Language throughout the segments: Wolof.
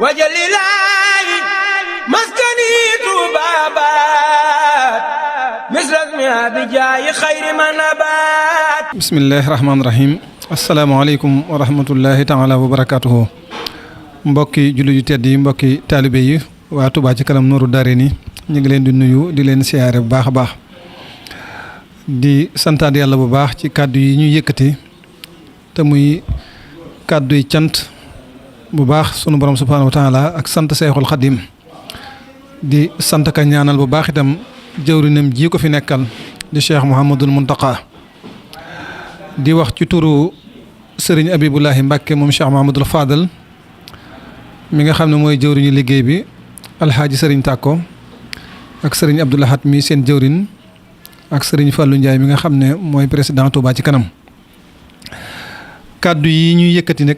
wajalilaayi maskani tuubaabaat misrasmi abijaayi xayri manabaat. bismillahi rahmaani rahim. asalaamaaleykum wa rahmatullahi taala wa barakaatuhu. mbokki jullit yu tedd yi, mbokki taalibe yi, waa Touba ci kanam Nourou Darayni ñu ngi leen di nuyu di leen siyaare bu baax a baax. di santaat yàlla bu baax ci kàddu yi ñuy yëkkati te muy kàddu yi cant bu baax sunu borom subhaanahu wa taala ak sant Seexul Xadim di sant ka ñaanal bu baax itam jëwrinam ji ko fi nekkal di Cheikh Mouhamadul Muntaqa di wax ci turu Serigne Abibulahi Mbàkke moom Cheikh Mouhamadul Fadal mi nga xam ne mooy jëwriñu liggéey bi alxaaji Serigne Tàkko ak Serigne Abdoulahat mi seen jëwrin ak Serigne Fallou Ndiaye mi nga xam ne mooy président Touba ci kanam. kàddu yi ñuy yëkkati nag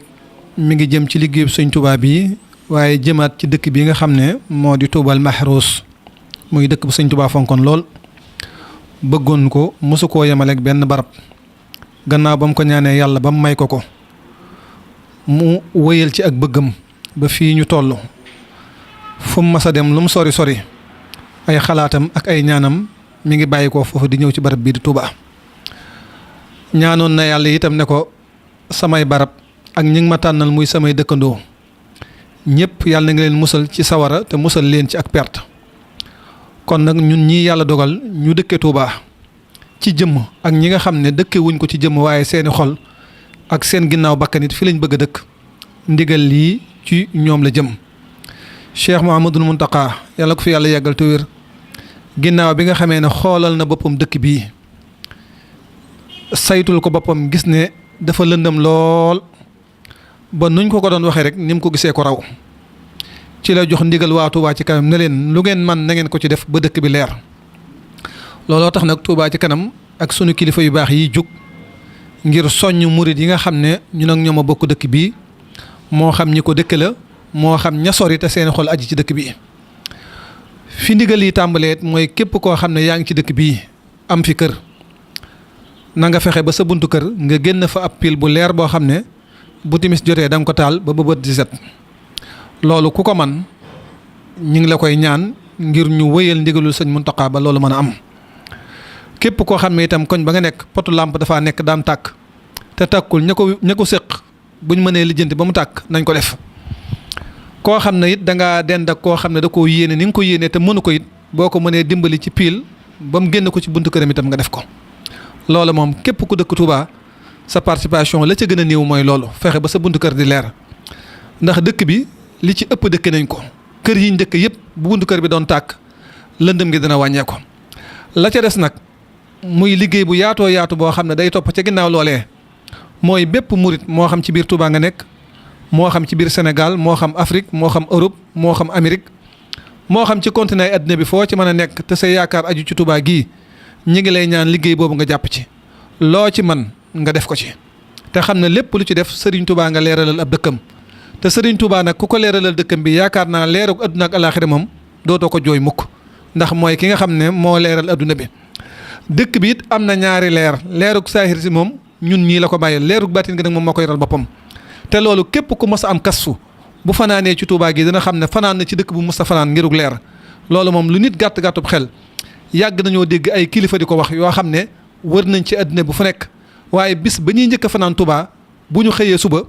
mi ngi jëm ci liggéeyu Sëñ Touba bi waaye jëmaat ci dëkk bi nga xam ne moo di Touba al Mahrouz muy dëkk bu Sëñ Touba fonkoon lool bëggoon ko mosu koo yemaleeg benn barab gannaaw ba mu ko ñaanee yàlla ba mu may ko mu wëyal ci ak bëggam ba fii ñu toll fu mu mas a dem lu mu sori sori ay xalaatam ak ay ñaanam mi ngi bàyyi ko foofu di ñëw ci barab bii di Touba. ñaanoon na yàlla itam ne ko samay barab ak ñi ngi ma tànnal muy samay dëkkandoo ñëpp yàlla na nga leen musal ci sawara te musal leen ci ak perte. kon nag ñun ñii yàlla dogal ñu dëkke Touba ci jëmm ak ñi nga xam ne dëkke wuñ ko ci jëmm waaye seeni xol ak seen ginnaaw bakkanit fi lañ bëgg a dëkk ndigal lii ci ñoom la jëm. Cheikh Mouhamadul Muntaqa yàlla ko fi yàlla yàggal te wér ginnaaw bi nga xamee ne xoolal na boppam dëkk bii saytul ko boppam gis ne dafa lëndëm lool ba nuñ ko doon waxee rek ni mu ko gisee ko raw ci la jox ndigal waa Touba ci kanam ne leen lu ngeen man na ngeen ko ci def ba dëkk bi leer. looloo tax nag Touba ci kanam ak sunu kilifa yu baax yi jug ngir soññ murit yi nga xam ne ñun ak ñoom a bokk dëkk bii moo xam ñi ko dëkk la moo xam ña sori te seen xol aji ci dëkk bi. fi ndigal yi tàmbalee mooy képp koo xam ne yaa ngi ci dëkk bii am fi kër na nga fexe ba sa buntu kër nga génn fa ab pile bu leer boo xam ne bu timis jotee da nga ko taal ba bët di set. loolu ku ko man ñu ngi la koy ñaan ngir ñu wëyal ndigalul sëñ Muntaqa ba loolu mën a am. képp koo xam ne itam koñ ba nga nekk potu làmp dafaa nekk daan tàkk te tàkkul ña ko séq buñ mënee lijjanti ba mu tàkk nañ ko def. koo xam ne it da ngaa dend ak koo xam ne da koo yéene ni nga ko yéene te mënu ko it boo ko mënee dimbali ci pile ba mu génn ko ci buntu këram itam nga def ko. loolu moom képp ku dëkk Touba sa participation la ca gën a néew mooy loolu fexe ba sa buntu kër di leer ndax dëkk bi li ci ëpp dëkk nañ ko kër yi ñu dëkk yëpp bu buntu kër bi doon tàkk lëndëm gi dina wàññeeku. la ca des nag muy liggéey bu yaatoo yaatu boo xam ne day topp ca ginnaaw loolee mooy bépp murit moo xam ci biir Touba nga nekk. moo xam ci biir Sénégal moo xam Afrique moo xam Europe moo xam Amérique moo xam ci continent addina bi foo ci mën a nekk te say yaakaar aju ci Touba gii ñi ngi lay ñaan liggéey boobu nga jàpp ci loo ci man nga def ko ci te xam ne lépp lu ci def Serigne Touba nga leeralal ab dëkkam te Serigne Touba nag ku ko leeralal dëkkam bi yaakaar naa leerug adduna ak alaaxira moom dootoo ko jooy mukk ndax mooy ki nga xam ne moo leeral adduna bi. dëkk bi it am na ñaari leerug saahir si moom ñun ñii la ko bàyyil leerug baatin gi nag moom moo ko yoral boppam. te loolu képp ku mos a am kastu bu fanaanee ci Touba gi dina xam ne fanaan na ci dëkk bu mos a fanaan ngirug leer loolu moom lu nit gàtt gàttub xel yàgg nañoo dégg ay kilifa di ko wax yoo xam ne wër nañ ci àddina bu fu nekk waaye bis ba ñuy njëkk a fanaan Touba bu ñu xëyee suba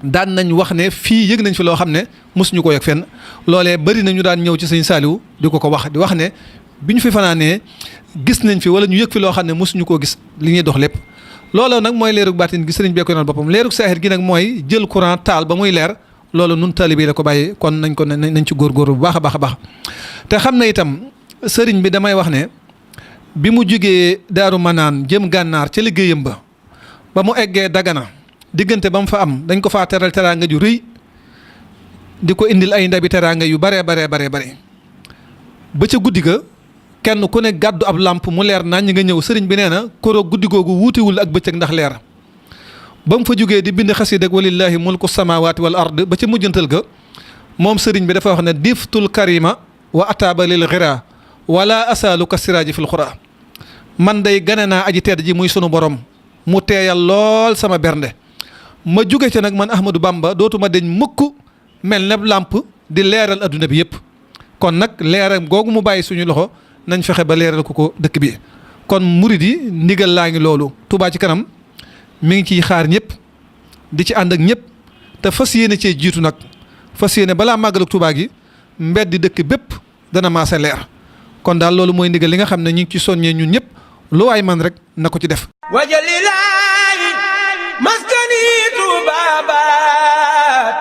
daan nañ wax ne fii yëg nañ fi loo xam ne mosuñu ko yëg fenn loolee bari na ñu daan ñëw ci sëñ Saliou di ko wax di wax ne bi ñu fi fanaanee gis nañ fi wala ñu yëg fi loo xam ne mosuñu koo gis li ñuy dox lépp. loolu nag mooy leerug baatin gi sëriñ bee ko yoonal boppam leerug saahir gi nag mooy jël courant taal ba muy leer loolu nun taalibe la ko bàyyi kon nañ ci góorgóorlu bu baax a baax a baax. te xam ne itam sëriñ bi damay wax ne bi mu jugee Daaru Manaan jëm gànnaar ca liggéeyam ba mu eggee Dagana diggante ba mu fa am dañ ko faa teral teraanga ju rëy di ko indil ay ndabi teraanga yu bare ba ca guddi ga kenn ku ne gàddu ab làmp mu leer nañ nga ñëw sëriñ bi nee na koro guddi googu wuutiwul ak bëccëg ndax leer ba mu fa jógee di bind xasiid ak walillahi mulku samawati wal ard ba ca mujjantal ga moom sëriñ bi dafa wax ne diftul karima wa ataaba lil ghira wala asaalu ka siraaji fil xura man day gane naa aji tedd ji muy sunu borom mu teeyal lool sama bernde ma jóge ca nag man Ahmadou Bamba dootuma deñ mukk mel na làmp di leeral adduna bi yëpp kon nag leeram googu mu bàyyi suñu loxo nañ fexe ba leeral ko dëkk bi kon murid yi ndigal laa ngi loolu Touba ci kanam mi ngi ciy xaar ñëpp di ci ànd ak ñëpp te fas yéene cee jiitu nag fas yéene balaa màggalu Touba gi mbeddi dëkk bépp dana maase leer kon daal loolu mooy ndigal li nga xam ne ñu ngi ci soññee ñun ñëpp lu waay man rek na ko ci def wajalilaayi maskani Touba baat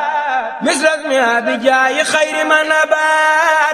misras mi abijaayi xayri man abaat